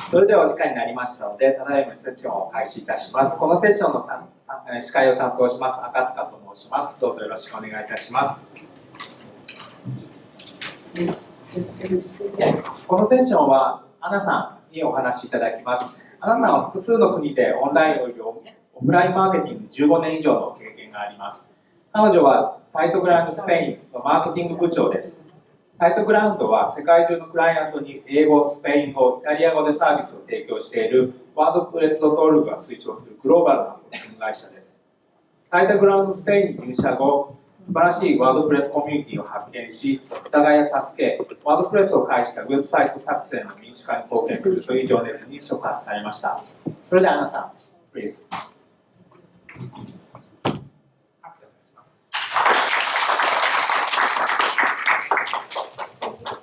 それではお時間になりましたので、ただいまセッションを開始いたします。このセッションの司会を担当します赤塚と申します。どうぞよろしくお願いいたします。このセッションはアナさんにお話しいただきます。アナさんは複数の国でオンラインおよびオフラインマーケティング15年以上の経験があります。彼女はサイトグラウンドスペインのマーケティング部長です。サイトグラウンドは世界中のクライアントに英語、スペイン語、イタリア語でサービスを提供しているワードプレス.orgが推奨するグローバルなホスティング会社です。サイトグラウンドスペインに入社後、素晴らしいワードプレスコミュニティを発見し、お互いを助け、ワードプレスを介したウェブサイト作成の民主化に貢献するという情熱に触発されました。それではアナさん、please。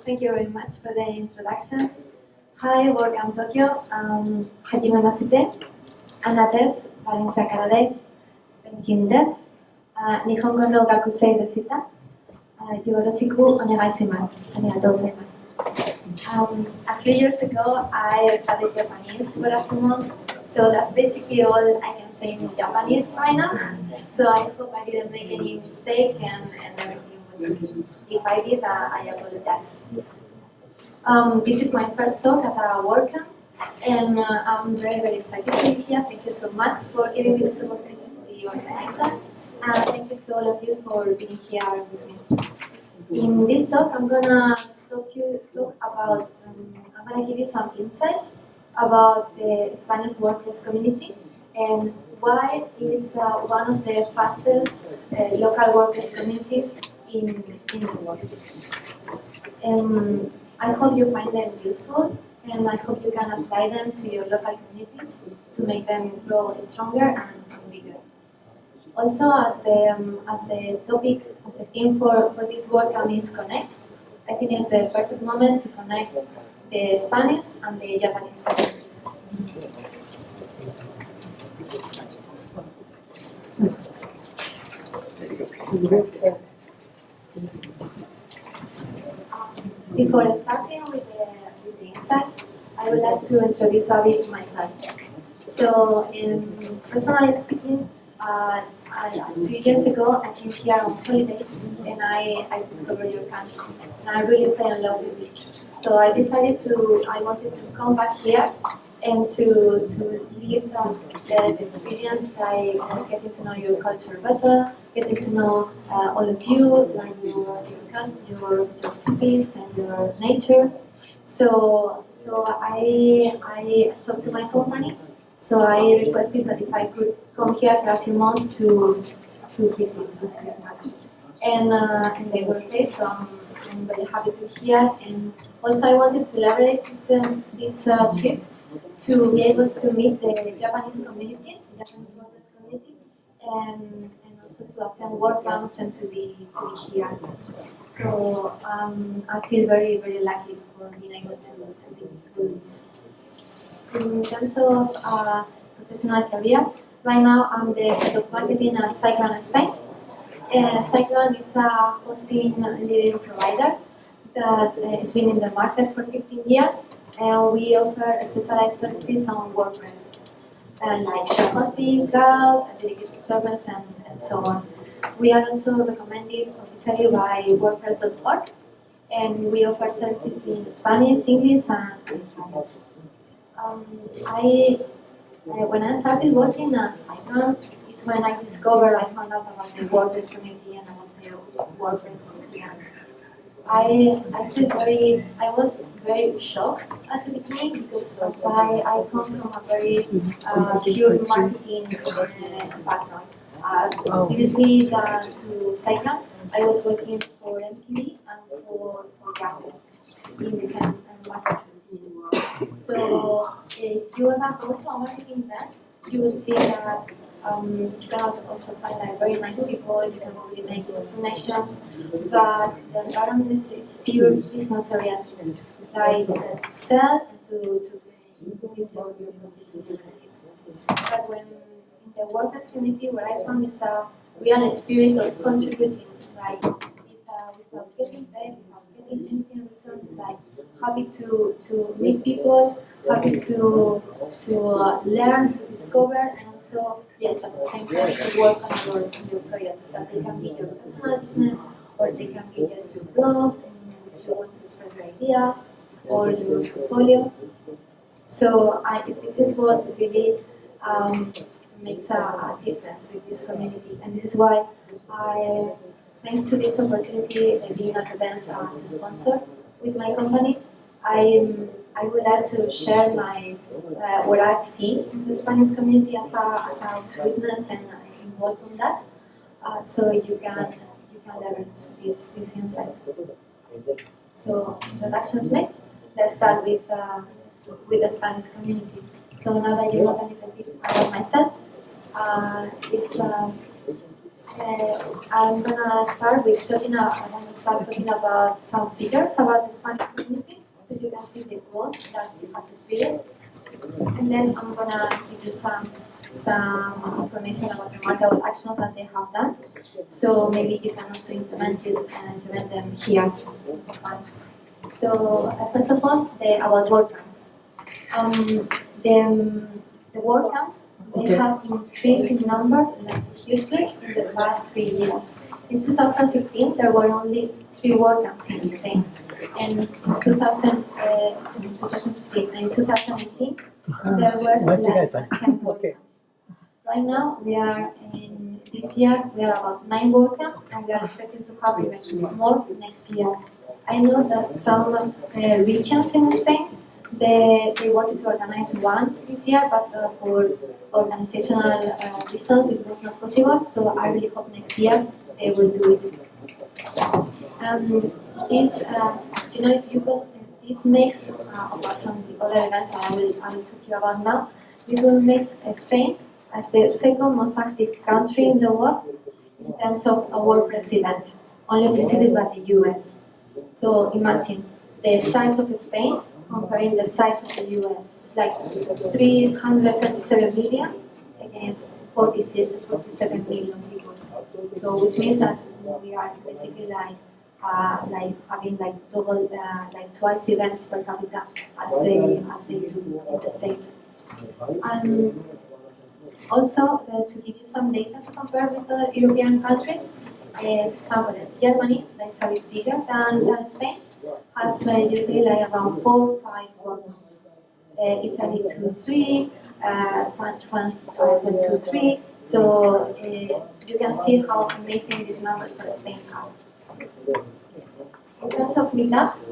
Thank you very much for the introduction. Hi, WordCamp Tokyo. はじめまして。アナです。バレンシアからです。スペインです。日本語の学生でした。よろしくお願いします。ありがとうございます。A few years ago, I studied Japanese for a few months, so that's basically all I can say in Japanese right now. So I hope I didn't make any mistake and everything was okay. If I did, I apologize. This is my first talk at a WordCamp, and I'm very, very excited to be here. Thank you so much for giving me this opportunity to be organizer, and thank you to all of you for being here with me. In this talk, I'm gonna give you some insights about the Spanish WordPress community and why it is one of the fastest local WordPress communities in the world. I hope you find them useful, and I hope you can apply them to your local communities to make them grow stronger and bigger. Also, as the topic, as the theme for this WordCamp is connect, I think it's the perfect moment to connect the Spanish and the Japanese communities. Before starting with the insights, I would like to introduce a bit myself. So, personally speaking, 2 years ago, I came here on holidays and I discovered your country. And I really fell in love with it. So I wanted to come back here and to live the experience by getting to know your culture better, getting to know all of you, like your cities and your nature. So I talked to my company. So I requested that if I could come here for a few months to visit very much. And they were okay, so I'm very happy to be here. And also I wanted to leverage this trip to be able to meet the Japanese community, the Japanese WordPress community, and also to attend WordCamps and to be here. So I feel very, very lucky for being able to do this. In terms of professional career, right now I'm the head of marketing at Cyclone Spain. Cyclone is a hosting leading provider that has been in the market for 15 years, and we offer specialized services on WordPress, like shop hosting, cloud, dedicated servers, and so on. We are also recommended officially by WordPress.org, and we offer services in Spanish, English, and Italian. When I started working at Cyclone, it's when I found out about the WordPress community and about the WordPress community. I was very shocked at the beginning because I come from a very pure marketing background. Previously to Cyclone, I was working for MTV and for Yahoo in the kind of marketing. So if you ever go to a marketing event, you will see that you can also find like very nice people, you can really make connections, but the environment is pure business oriented. It's like to sell and to increase your business. But when in the WordPress community, what I found is a real spirit of contributing. It's like without getting paid, without getting anything in return, it's like happy to meet people, happy to learn, to discover, and also, yes, at the same time to work on your projects, that they can be your personal business, or they can be just your blog, and if you want to spread your ideas, or your portfolio. So this is what really makes a difference with this community, and this is why thanks to this opportunity, being at events as a sponsor with my company, I would like to share my what I've seen in the Spanish community as a witness and involved in that, so you can leverage these insights. So introductions made. Let's start with the Spanish community. So now that you know a little bit about myself, I'm gonna start talking about some figures about the Spanish community, so you can see the growth that it has experienced. And then I'm gonna give you some information about remarkable actions that they have done. So maybe you can also implement them here. So first of all, about WordCamps. The WordCamps, they have increased in number hugely in the past 3 years. In 2015, there were only 3 WordCamps in Spain, and in 2018, there were like 10 WordCamps. Right now, this year, we are about 9 WordCamps, and we are expecting to have even more next year. I know that some regions in Spain, they wanted to organize one this year, but for organizational reasons, it was not possible. So I really hope next year they will do it. This makes, apart from the other events that I will talk to you about now, this will make Spain as the second most active country in the world in terms of a WordPress event, only preceded by the US. So imagine the size of Spain comparing the size of the US. It's like 337 million against 47 million people. So which means that we are basically like having like double, like twice events per capita as they do in the States. And also to give you some data to compare with other European countries. For example, Germany, that is a bit bigger than Spain, has usually like around 4 or 5 WordCamps. Italy 2-3, France 5.23. So you can see how amazing these numbers for Spain are. In terms of Meetups,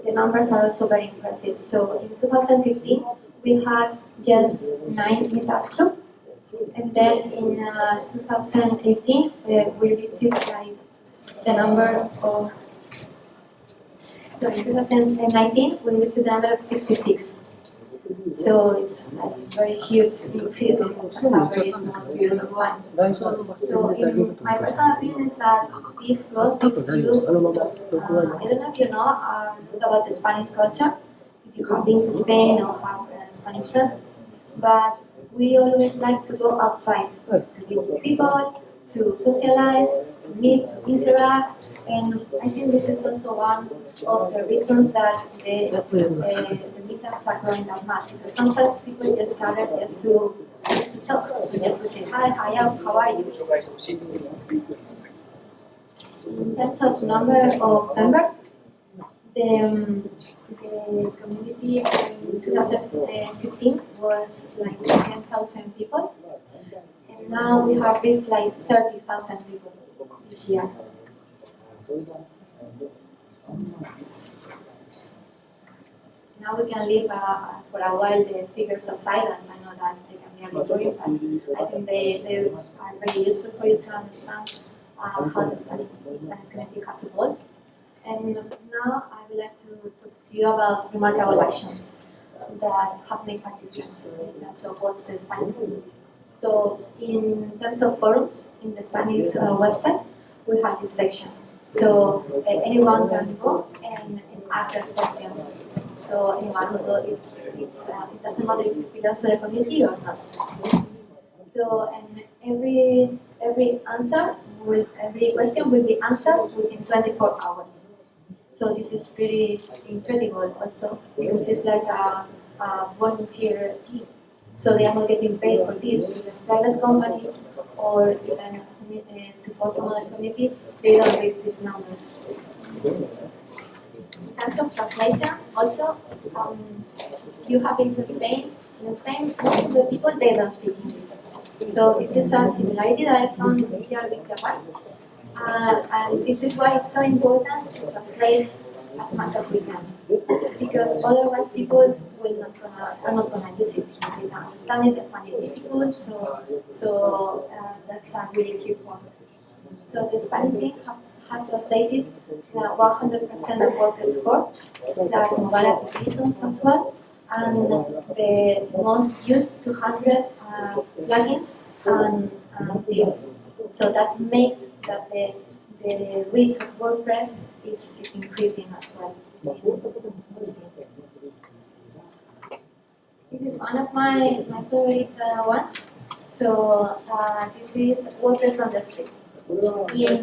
the numbers are also very impressive. So in 2015, we had just 9 Meetups groups. And then in 2018, we reached like the number of. So in 2019, we reached the number of 66. So it's like a very huge increase in a very small period of time. So in my personal opinion is that this growth is due because I don't know if you know about the Spanish culture, if you have been to Spain or have Spanish friends, but we always like to go outside to meet with people, to socialize, to meet, to interact, and I think this is also one of the reasons that the meetups are growing that much. Because sometimes people just gather just to talk, so just to say hi, how are you? In terms of number of members, the community in 2015 was like 10,000 people, and now we have reached like 30,000 people this year. Now we can leave for a while the figures aside, as I know that they can be a bit boring, but I think they are very useful for you to understand how the Spanish community has evolved. And now I would like to talk to you about remarkable actions that have made a difference in terms of what's the Spanish community. So in terms of forums in the Spanish website, we have this section. So anyone can go and ask their questions. So anyone who goes, it doesn't matter if you belong to the community or not. So and every question will be answered within 24 hours. So this is pretty incredible also because it's like a volunteer team. So they are not getting paid for this. Private companies or even support from other communities, they don't reach these numbers. In terms of translation, also, you have it in Spain. In Spain, most of the people, they don't speak English. So this is a similarity that I found here with Japan. And this is why it's so important to translate as much as we can. Because otherwise people are not gonna use it. They don't understand it, they find it difficult, so that's a really key point. So the Spanish team has translated 100% of WordPress core. There's mobile applications as well, and the most used 200 plugins and themes. So that makes that the reach of WordPress is increasing as well. This is one of my favorite ones. So this is WordPress on the street. In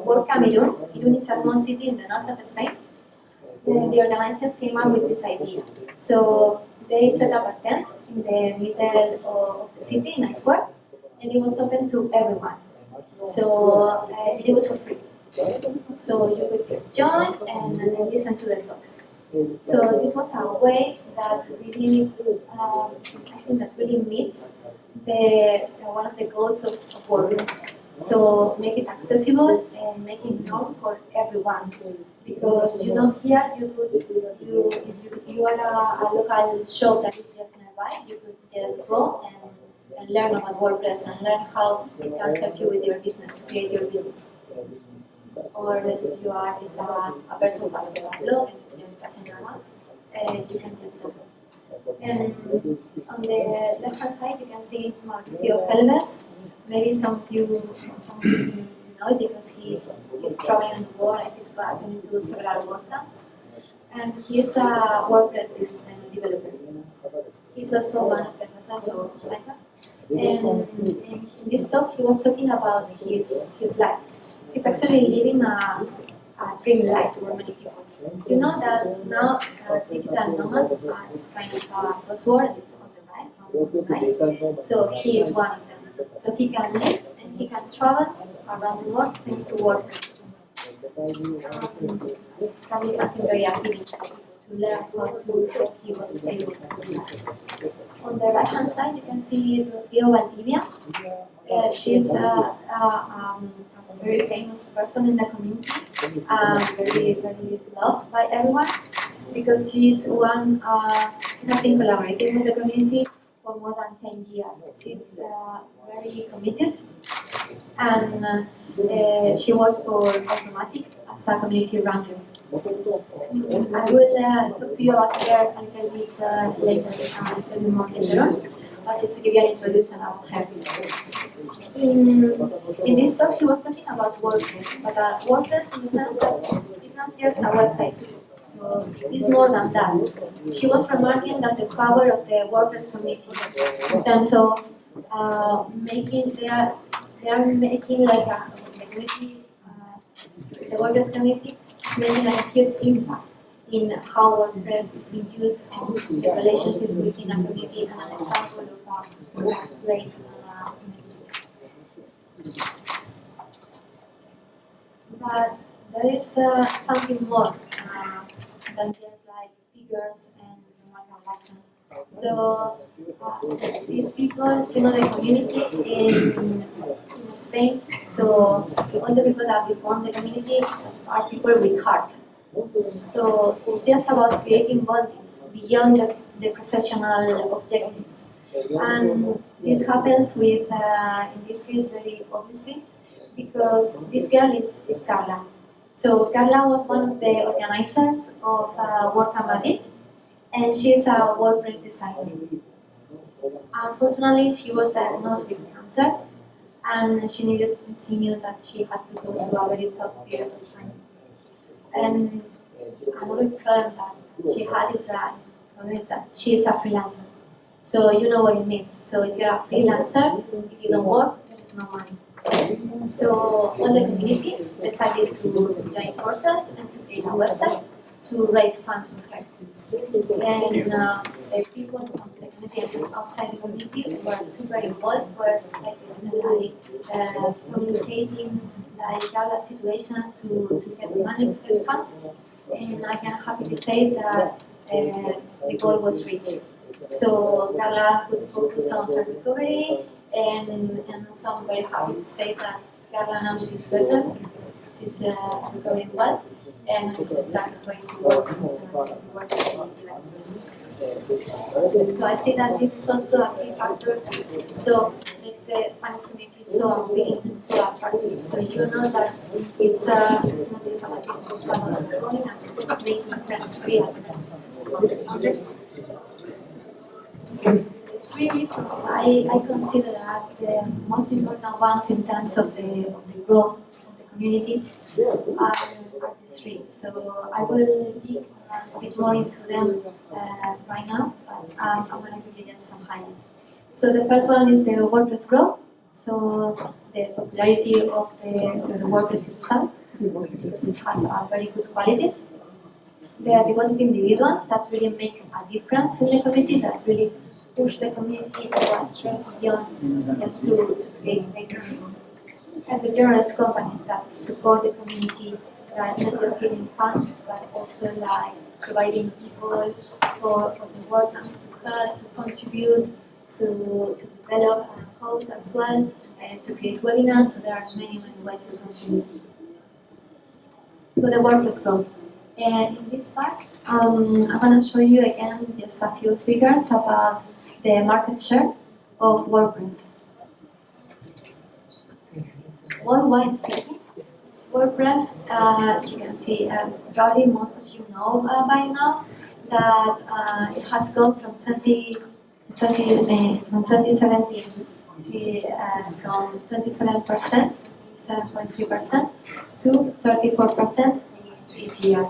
WordCamp Irún is a small city in the north of Spain. The organizers came up with this idea. So they set up a tent in the middle of the city in a square, and it was open to everyone. So it was for free. So you could just join and listen to the talks. So this was a way that really, I think that really meets one of the goals of WordPress. So make it accessible and make it known for everyone. Because here if you are a local shop that is just nearby, you could just go and learn about WordPress and learn how it can help you with your business, create your business. Or if you are just a person who has a blog and is just passing around, you can just do it. And on the left-hand side, you can see Mauricio Pelves. Maybe some of you know because he's traveling on the world and he's gotten into several WordCamps. And he's a WordPress developer. He's also one of the members of Cycle. And in this talk, he was talking about his life. He's actually living a dream life for many people. You know that now digital nomads are this kind of buzzword is on the rise. So he is one of them. So he can live and he can travel around the world thanks to WordPress. It's probably something very appealing for people to learn how he was able to do that. On the right hand side, you can see Rocío Valdivia. She's a very famous person in the community, very, very loved by everyone because she's one who has been collaborating with the community for more than 10 years. She's very committed, and she works for Automatic as a community runner. I will talk to you about her a little bit later, a little bit more later on, but just to give you an introduction about her. In this talk, she was talking about WordPress, but WordPress in the sense that it's not just a website. It's more than that. She was remarking that the power of the WordPress community in terms of they are making like a community, the WordPress community is making like a huge impact in how WordPress is being used and the relationships within a community and an example of a great community. But there is something more than just like figures and transactions. So these people, the community in Spain, so all the people that we form the community are people with heart. So it's just about creating bondings beyond the professional objectives. And this happens with, in this case, very obviously, because this girl is Carla. So Carla was one of the organizers of WordCamp Madrid, and she's a WordPress designer. Unfortunately, she was diagnosed with cancer, and she knew that she had to go through a very tough period of time. And another problem that she had is that she is a freelancer. So you know what it means. So if you're a freelancer, if you don't work, there is no money. So all the community decided to join courses and to create a website to raise funds for her. And the people from the community and outside the community were super involved, were communicating like Carla's situation to get money to get funds. And I am happy to say that the goal was reached. So Carla could focus on her recovery, and also I'm very happy to say that Carla now she's better, she's recovering well, and she's starting going to work and work events. So I see that this is also a key factor, so makes the Spanish community so appealing and so attractive. So you know that it's not just about business, it's about growing and making friends, real friends. Three reasons I consider as the most important ones in terms of the growth of the community are these three. So I will dig a bit more into them right now, but I'm going to give you just some highlights. So the first one is the WordPress growth. So the popularity of the WordPress itself, because it has a very good quality. They are devoted individuals that really make a difference in the community, that really push the community to a strength beyond just to create great communities. And the generous companies that support the community, that not just giving funds, but also like providing people for the WordCamps to help, to contribute, to develop code as well, and to create webinars. So there are many ways to contribute. So the WordPress growth. And in this part, I'm going to show you again just a few figures about the market share of WordPress. Worldwide speaking, WordPress, you can see, probably most of you know by now that it has gone from 2017 from 27%, 7.3% to 34% this year.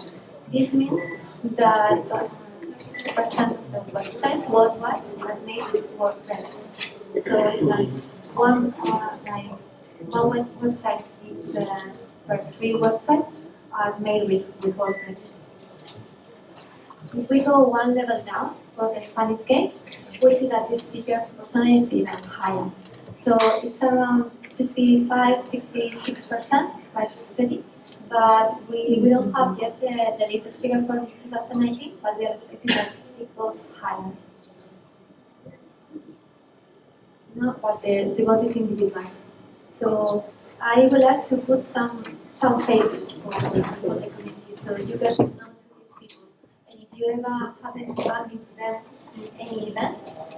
This means that 50% of the websites worldwide are made with WordPress. So it's like one website each per 3 websites are made with WordPress. If we go one level down for the Spanish case, we see that this figure personally is even higher. So it's around 65-66%, it's quite steady. But we don't have yet the latest figure for 2019, but we are expecting that it goes higher. No, but the devoted individuals. So I would like to put some faces for the community, so you get to know these people. And if you ever happen to bump into them in any event,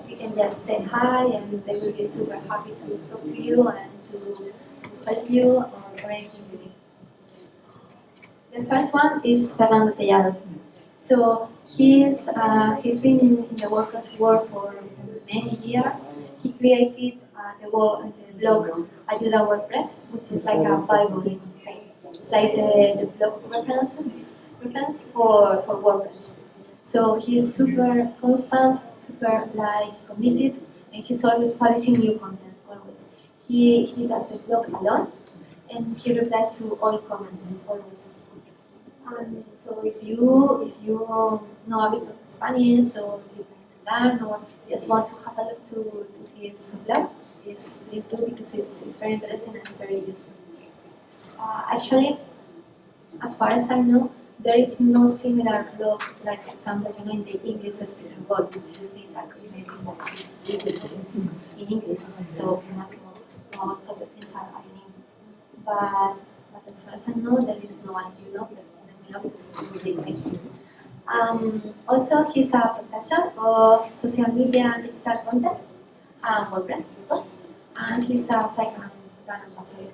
you can just say hi, and they will be super happy to talk to you and to help you or anything you need. The first one is Fernando Tellado. So he's been in the WordPress world for many years. He created the blog Ayuda WordPress, which is like a Bible in Spain. It's like the blog reference for WordPress. So he's super constant, super committed, and he's always publishing new content. Always. He does the blog alone, and he replies to all comments always. And so if you know a bit of Spanish, or you're going to learn, or just want to have a look to his blog, please do, because it's very interesting and it's very useful. Actually, as far as I know, there is no similar blog, like for example, in the English speaking world, which you think that maybe this is in English, so most of the things are in English. But as far as I know, there is no one, also, he's a professor of social media and digital content and WordPress, of course, and he's a second brand ambassador.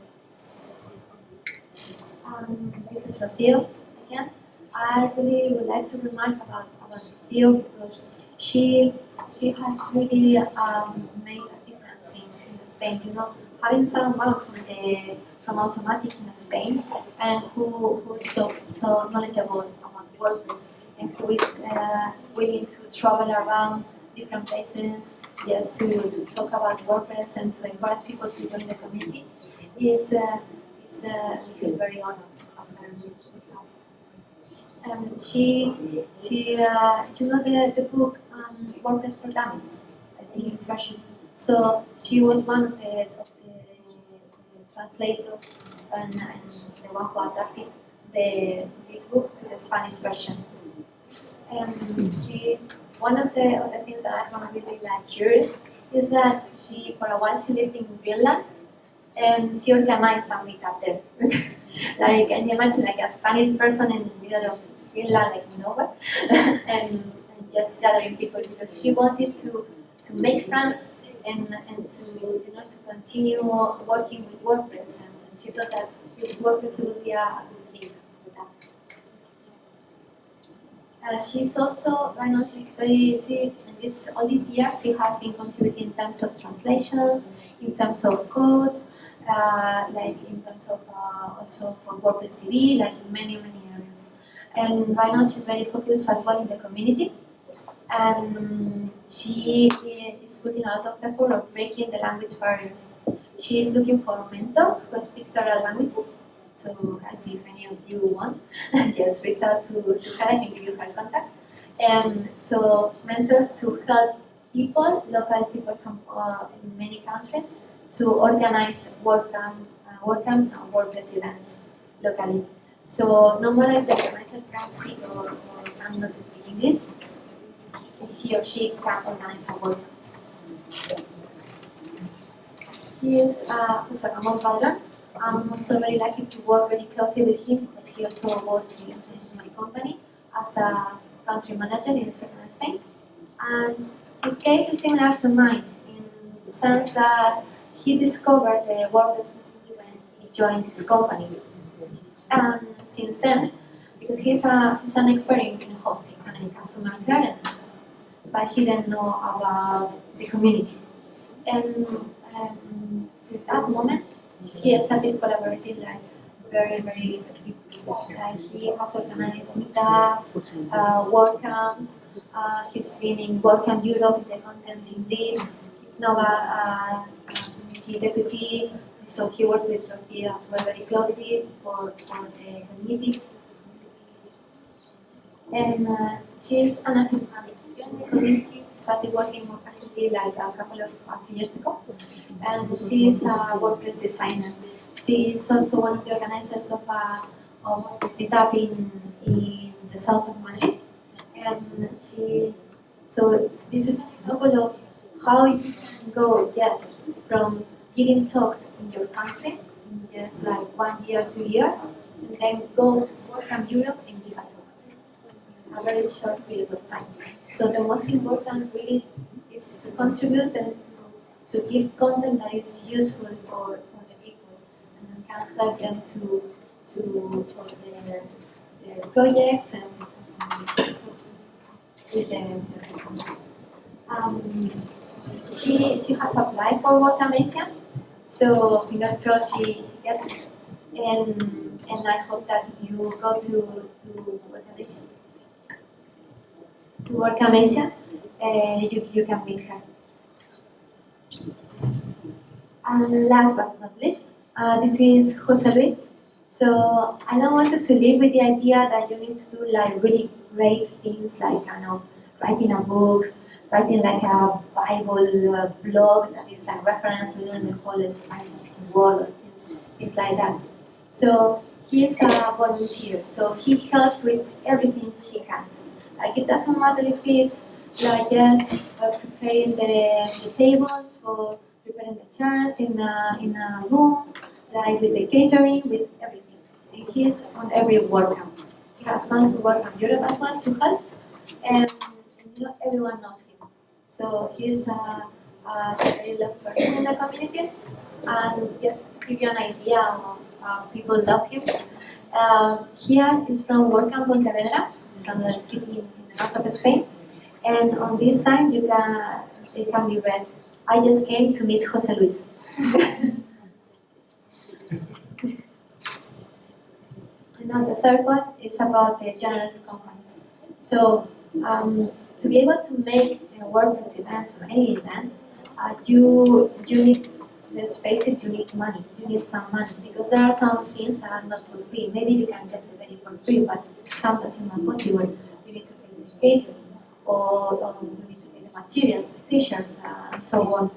This is Rocío again. I really would like to remark about Rocío because she has really made a difference in Spain. You know, having someone from Automatic in Spain, and who is so knowledgeable about WordPress, and who is willing to travel around different places just to talk about WordPress and to encourage people to join the community, is It's we feel very honored to have her with us. She you know the book WordPress for Dummies, the English version. So she was one of the translators and the one who adapted this book to the Spanish version. And one of the things that I found really curious is that for a while she lived in Greenland and she organized a meetup there. Can you imagine a Spanish person in the middle of Greenland, nowhere, and just gathering people because she wanted to make friends and to continue working with WordPress, and she thought that WordPress would be a good thing for that. She's also right now all these years she has been contributing in terms of translations, in terms of code, in terms of also for WordPress TV, in many areas. And right now she's very focused as well in the community. And she is putting a lot of effort of breaking the language barriers. She is looking for mentors who speak several languages. So guys, if any of you want, just reach out to her, I can give you her contact. And so mentors to help people, local people from many countries, to organize WordCamps and WordPress events locally. So no matter if the organizer can speak or cannot speak English, he or she can organize a WordCamp. He is José Ramón Padrón. I'm also very lucky to work very closely with him because he also works in my company as a country manager in Second Spain. And his case is similar to mine in the sense that he discovered the WordPress community when he joined this company. And since then, because he's an expert in hosting and in customer clearance, but he didn't know about the community. And since that moment, he started collaborating very effectively. He has organized meetups, WordCamps. He's been in WordCamp Europe, the content lead. He's now a community deputy, so he works with García as well very closely for the community. And she's an active family. She joined the community, started working more actively a few years ago. And she is a WordPress designer. She is also one of the organizers of WordPress meetup in the south of Madrid. And so this is an example of how you can go just from giving talks in your country in just 1 year, 2 years, and then go to WordCamp Europe and give a talk. A very short period of time. So the most important really is to contribute and to give content that is useful for the people and can help them for their projects and with she has applied for WordCamp Asia, so fingers crossed she gets it. And I hope that if you go to WordCamp Asia, you can meet her. And last but not least, this is José Luis. So I don't want you to live with the idea that you need to do really great things writing a book, writing a Bible blog that is a reference to the whole Spanish world, or things like that. So he is a volunteer, so he helps with everything he can. It doesn't matter if it's just preparing the tables for preparing the chairs in a room, with the catering, with everything. And he is on every WordCamp. He has gone to WordCamp Europe as well to help, and everyone knows him. So he's a very loved person in the community. And just to give you an idea of how people love him, here is from WordCamp Pontevedra, which is another city in the north of Spain. And on this sign, it can be read, "I just came to meet José Luis." And now the third one is about the generous companies. So to be able to make WordPress events or any event, you need let's face it, you need money. You need some money because there are some things that are not for free. Maybe you can get the venue for free, but sometimes it's not possible. You need to pay the catering, or you need to pay the materials, the t-shirts, and so on.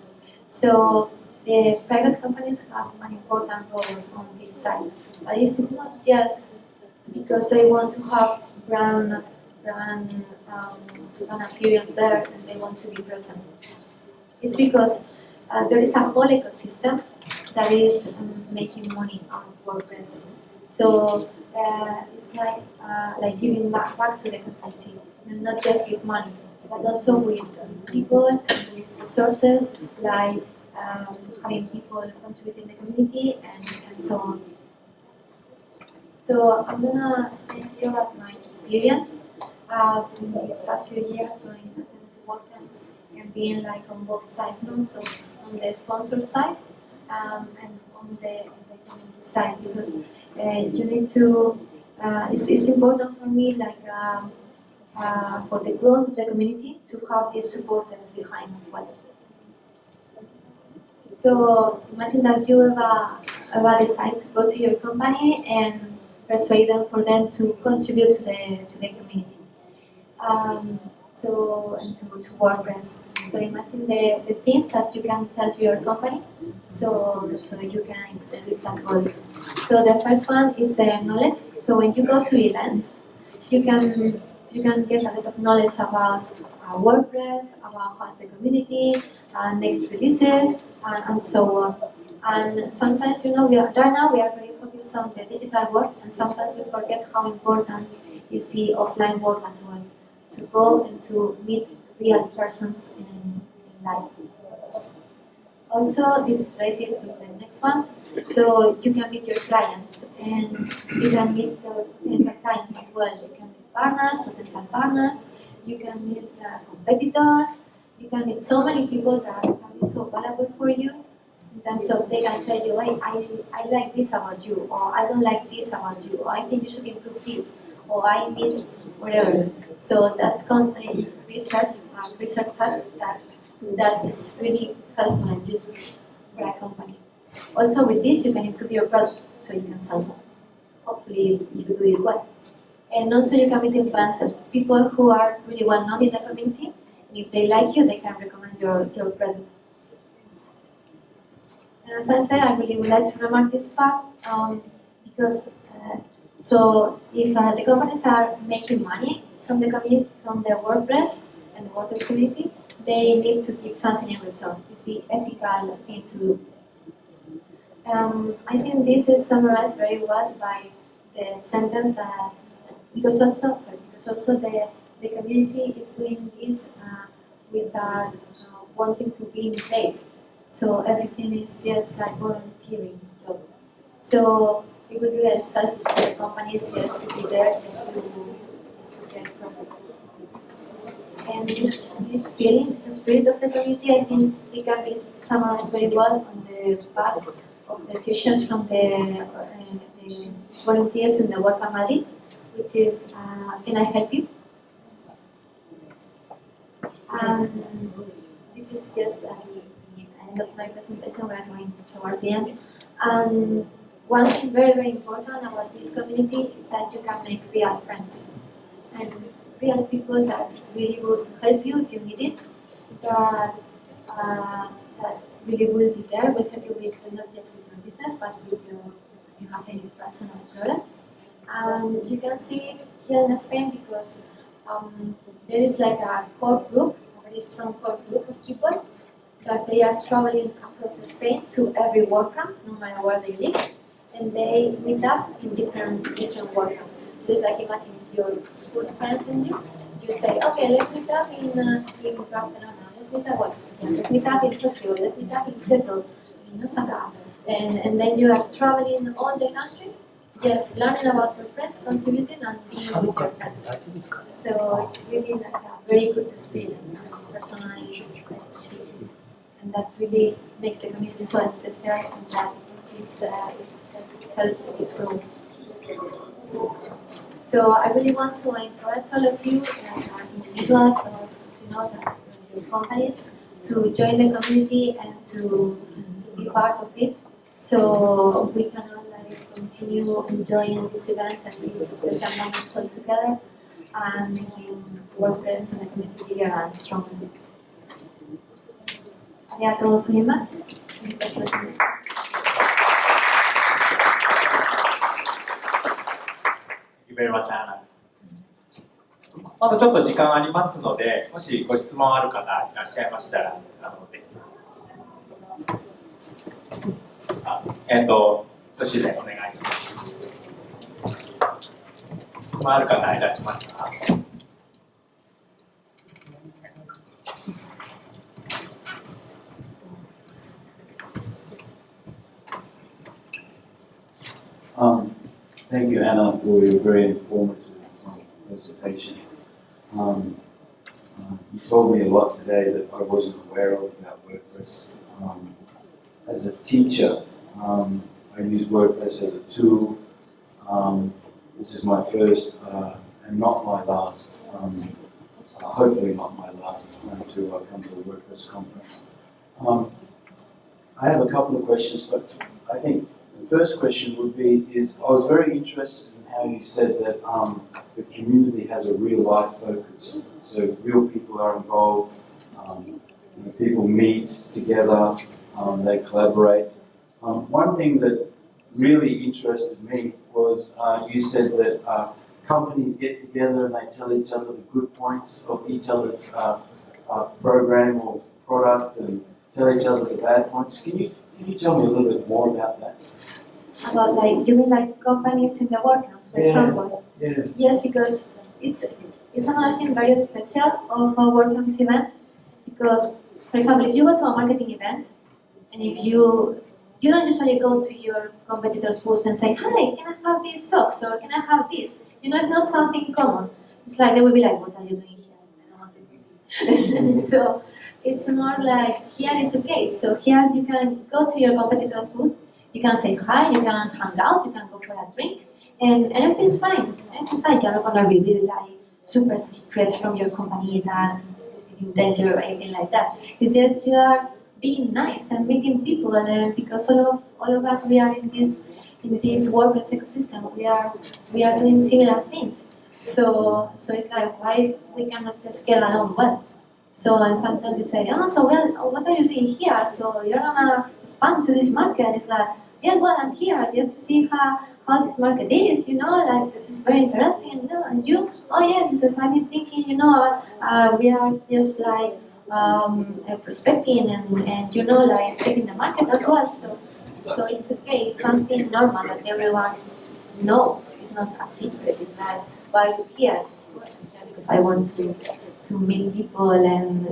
So the private companies have an important role on this side, but it's not just because they want to have brand appearance there and they want to be present. It's because there is a whole ecosystem that is making money on WordPress. So it's like giving back to the community, and not just with money, but also with people and with resources, like having people contribute in the community and so on. So I'm gonna explain to you about my experience in these past few years going to WordCamps and being like on both sides now, so on the sponsor side and on the community side, because you need to, it's important for me, like for the growth of the community, to have these supporters behind as well. So imagine that you ever decide to go to your company and persuade them for them to contribute to the community. So and to WordPress. So imagine the things that you can tell to your company, so you can reach that goal. So the first one is the knowledge. So when you go to events, you can get a lot of knowledge about WordPress, about how's the community, next releases, and so on. And sometimes, right now we are very focused on the digital world, and sometimes we forget how important is the offline world as well, to go and to meet real persons in life. Also, this is related with the next one. So you can meet your clients, and you can meet the potential clients as well. You can meet partners, potential partners. You can meet competitors. You can meet so many people that can be so valuable for you. In terms of they can tell you, I like this about you, or I don't like this about you, or I think you should improve this, or I miss whatever. So that's content research task that is really helpful and useful for a company. Also with this you can improve your product so you can sell more. Hopefully you do it well. And also you can meet influencers, people who are really well known in the community, and if they like you, they can recommend your product. And as I said, I really would like to remark this part because so if the companies are making money from the community, from the WordPress and the WordPress community, they need to give something in return. It's the ethical thing to do. I think this is summarized very well by the sentence that because also the community is doing this without wanting to be paid. So everything is just like volunteering job. So it would be very selfish for the companies just to be there just to get profit. And this feeling, the spirit of the community, I think it can be summarized very well on the back of the t-shirts from the volunteers in the WordCamp Madrid, which is Can I Help You? And this is just the end of my presentation. We are going towards the end. And one thing very, very important about this community is that you can make real friends. And real people that really will help you if you need it, that really will be there, will help you with not just with your business, but with your, if you have any personal product. And you can see it here in Spain because there is like a core group, a very strong core group of people that they are traveling across Spain to every WordCamp, no matter where they live, and they meet up in different WordCamps. So it's like imagine your school friends and you say, okay, let's meet up in Barcelona, let's meet up let's meet up in Tokyo, let's meet up in Seattle, in Osaka, and then you are traveling all the country, just learning about WordPress, contributing, and being with your friends. So it's really like a very good experience, personally speaking, and that really makes the community so special, and that it helps its growth. So I really want to encourage all of you, individuals or companies, to join the community and to be big part of it. So we cannot like continue enjoying these events and these special moments all together and making WordPress and the community bigger and stronger. ありがとうございます。Thank you very much, Anna. まだちょっと時間ありますので、もしご質問ある方いらっしゃいましたら、挙手でお願いします。質問ある方いらっしゃいますか？Thank you, Anna, for your very informative presentation. You told me a lot today that I wasn't aware of about WordPress. As a teacher, I use WordPress as a tool. This is my first and not my last, hopefully not my last time to come to a WordPress conference. I have a couple of questions, but I think the first question would be I was very interested in how you said that the community has a real life focus. So real people are involved, people meet together, they collaborate. One thing that really interested me was you said that companies get together and they tell each other the good points of each other's program or product and tell each other the bad points. Can you tell me a little bit more about that? About like, you mean like companies in the WordCamps, for example? Yeah. Yes, because it's another thing very special of our WordCamps events. Because, for example, if you go to a marketing event, and if you don't usually go to your competitors' booths and say, "Hi, can I have these socks?" or "Can I have this?" You know, it's not something common. It's like they will be like, "What are you doing here? I don't want to do this." So it's more like here is okay. So here you can go to your competitor's booth. You can say hi, you can hang out, you can go for a drink, and everything's fine. Everything's fine. You're not gonna reveal like super secrets from your company that in danger or anything like that. It's just you are being nice and meeting people, and because all of us we are in this WordPress ecosystem, we are doing similar things. So it's like why we cannot just get along well. So and sometimes you say, "Oh, so well, what are you doing here? So you're gonna expand to this market?" It's like, "Yeah, well, I'm here just to see how this market is, you know, like this is very interesting, you know." And you, "Oh yes, because I've been thinking, you know, we are just like prospecting and you know, like checking the market as well." So it's okay, it's something normal that everyone knows. It's not a secret. It's like, why are you here? Because I want to meet people and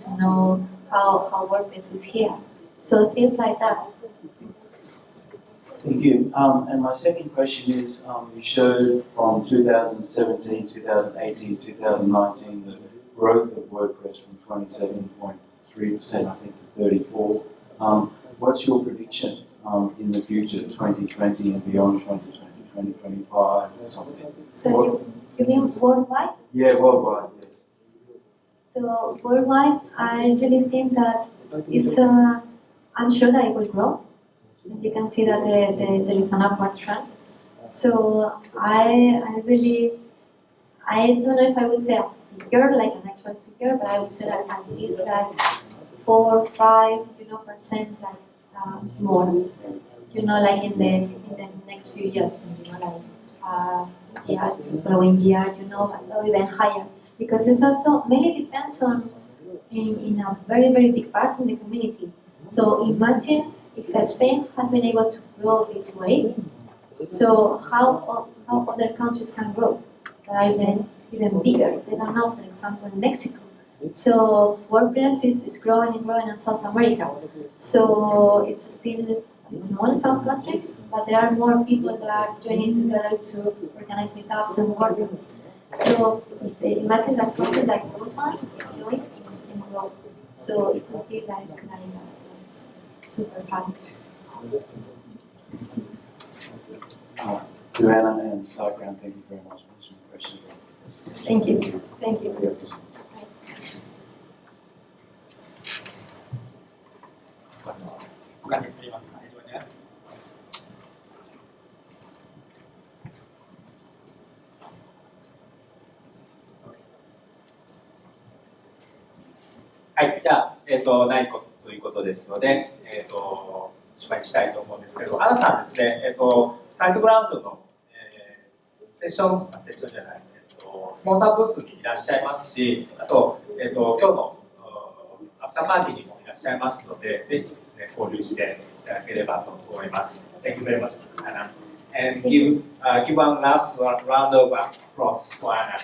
to know how WordPress is here. So things like that. Thank you. And my second question is, you showed from 2017, 2018, 2019 the growth of WordPress from 27.3%, I think, to 34%. What's your prediction in the future, 2020 and beyond 2020, 2025 or something? So you mean worldwide? Yeah, worldwide, yes. So worldwide, I really think that I'm sure that it will grow. And you can see that there is an upward trend. So I don't know if I would say a figure, like an actual figure, but I would say that at least like 4 or 5, percent like more. Like in the next few years, like following year, or even higher. Because it's also mainly depends on in a very, very big part in the community. So imagine if Spain has been able to grow this way, so how other countries can grow that are even bigger. They don't know, for example, Mexico. So WordPress is growing and growing in South America. So it's still small in some countries, but there are more people that are joining together to organize meetups and WordCamps. So imagine that countries like those ones join and grow. So it would be like super fast. Joanna and Sakran, thank you very much for answering the question. Thank you. Thank you. 他にありますか？はい、じゃあ、ないことということですので、おしまいにしたいと思うんですけど、アナさんですね、サイトグラウンドの、セッションじゃない、スポンサーブースにいらっしゃいますし、あと、今日のアフターパーティーにもいらっしゃいますので、ぜひですね、交流していただければと思います。Thank you very much, Anna. And give one last round of applause for Anna.